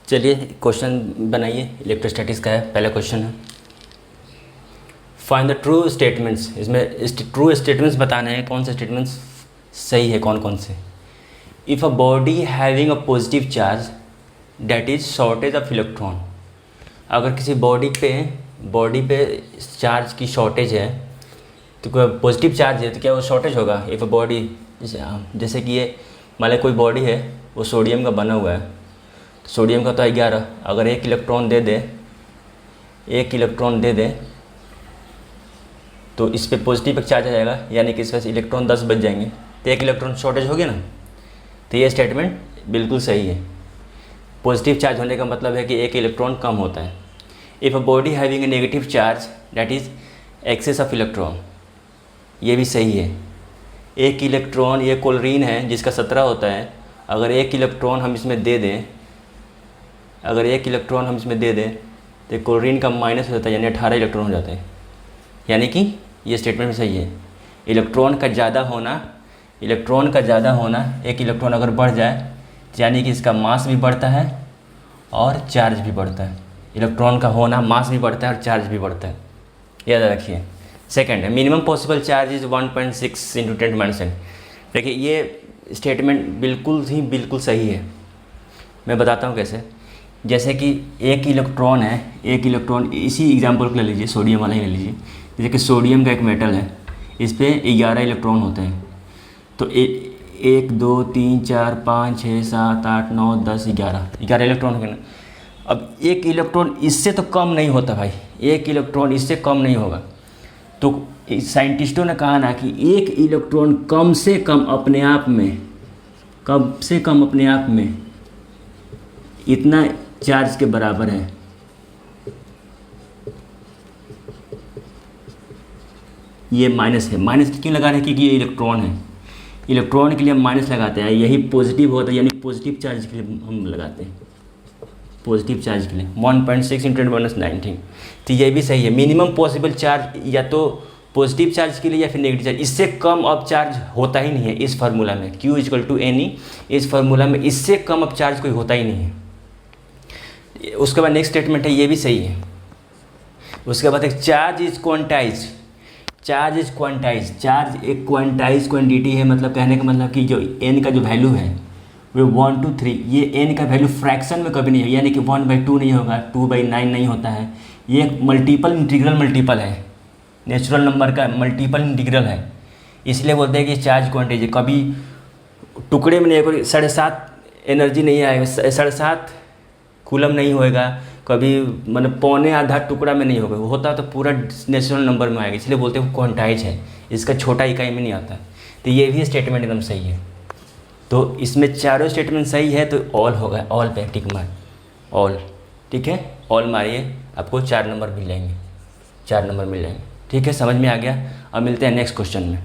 चलिए क्वेश्चन बनाइए, इलेक्ट्रोस्टैटिक्स का है। पहला क्वेश्चन है फाइंड द ट्रू स्टेटमेंट्स। इसमें ट्रू स्टेटमेंट्स बताने हैं, कौन से स्टेटमेंट्स सही है, कौन कौन से। If a body having a positive charge that is shortage of electron. अगर किसी बॉडी पे चार्ज की शॉर्टेज है तो पॉजिटिव चार्ज है तो क्या वो शॉर्टेज होगा। इफ़ अ बॉडी जैसे कि ये मान लो कोई बॉडी है, वो सोडियम का बना हुआ है, तो सोडियम का तो 11, अगर एक इलेक्ट्रॉन दे दे तो इस पे पॉजिटिव एक चार्ज आ जाएगा, यानी कि इस पर इलेक्ट्रॉन 10 बच जाएंगे, तो एक इलेक्ट्रॉन शॉर्टेज हो गया ना। तो ये स्टेटमेंट बिल्कुल सही है। पॉजिटिव चार्ज होने का मतलब है कि एक इलेक्ट्रॉन कम होता है। If a body having a negative charge that is excess of electron, ये भी सही है। एक इलेक्ट्रॉन, ये क्लोरीन है जिसका 17 होता है, अगर एक इलेक्ट्रॉन हम इसमें दे दें तो क्लोरीन का माइनस हो जाता है, यानी 18 इलेक्ट्रॉन हो जाते हैं। यानी कि ये स्टेटमेंट सही है। इलेक्ट्रॉन का ज़्यादा होना, एक इलेक्ट्रॉन अगर बढ़ जाए यानी कि इसका मास भी बढ़ता है और चार्ज भी बढ़ता है। इलेक्ट्रॉन का होना, मास भी बढ़ता है और चार्ज भी बढ़ता है, याद रखिए। सेकंड है मिनिमम पॉसिबल चार्ज इज़ 1.6 × 10⁻⁷। देखिए ये स्टेटमेंट बिल्कुल सही है। मैं बताता हूँ कैसे। जैसे कि एक इलेक्ट्रॉन इसी एग्जांपल को ले लीजिए, सोडियम वाला ही ले लीजिए। जैसे कि सोडियम का एक मेटल है, इस पर 11 इलेक्ट्रॉन होते हैं। तो 1 2 3 4 5 6 7 8 9 10 11 इलेक्ट्रॉन होंगे ना। अब एक इलेक्ट्रॉन इससे तो कम नहीं होता भाई, एक इलेक्ट्रॉन इससे कम नहीं होगा। तो साइंटिस्टों ने कहा ना कि एक इलेक्ट्रॉन कम से कम अपने आप में इतना चार्ज के बराबर है। ये माइनस है, माइनस क्यों लगा रहे हैं? क्योंकि ये इलेक्ट्रॉन है, इलेक्ट्रॉन के लिए हम माइनस लगाते हैं। यही पॉजिटिव होता है, यानी पॉजिटिव चार्ज के लिए हम लगाते हैं, पॉजिटिव चार्ज के लिए 1.6 × 10⁻⁹। तो ये भी सही है। मिनिमम पॉसिबल चार्ज या तो पॉजिटिव चार्ज के लिए या फिर नेगेटिव चार्ज, इससे कम अब चार्ज होता ही नहीं है इस फार्मूला में। Q = Ne, इस फार्मूला में इससे कम अब चार्ज कोई होता ही नहीं है। उसके बाद नेक्स्ट स्टेटमेंट है, ये भी सही है। उसके बाद एक चार्ज इज क्वांटाइज। चार्ज एक क्वांटाइज क्वांटिटी है, मतलब कहने का मतलब कि जो n का जो वैल्यू है वो 1 2 3, ये n का वैल्यू फ्रैक्शन में कभी नहीं है, यानी कि 1/2 नहीं होगा, 2/9 नहीं होता है। ये एक मल्टीपल है, नेचुरल नंबर का मल्टीपल इंटीग्रल है। इसलिए बोलते हैं कि चार्ज क्वांटिटी कभी टुकड़े में नहीं होगा, 7.5 एनर्जी नहीं आएगा, 7.5 कूलम नहीं होएगा, कभी मतलब 1/4 टुकड़ा में नहीं होगा, वो होता तो पूरा नेचुरल नंबर में आएगा। इसलिए बोलते हैं क्वांटाइज है, इसका छोटा इकाई में नहीं आता। तो ये भी स्टेटमेंट एकदम सही है। तो इसमें चारों स्टेटमेंट सही है, तो ऑल होगा, ऑल पे टिक मार, ऑल। ठीक है, ऑल मारिए, आपको 4 नंबर मिल जाएंगे, 4 नंबर मिल जाएंगे। ठीक है, समझ में आ गया। अब मिलते हैं नेक्स्ट क्वेश्चन में।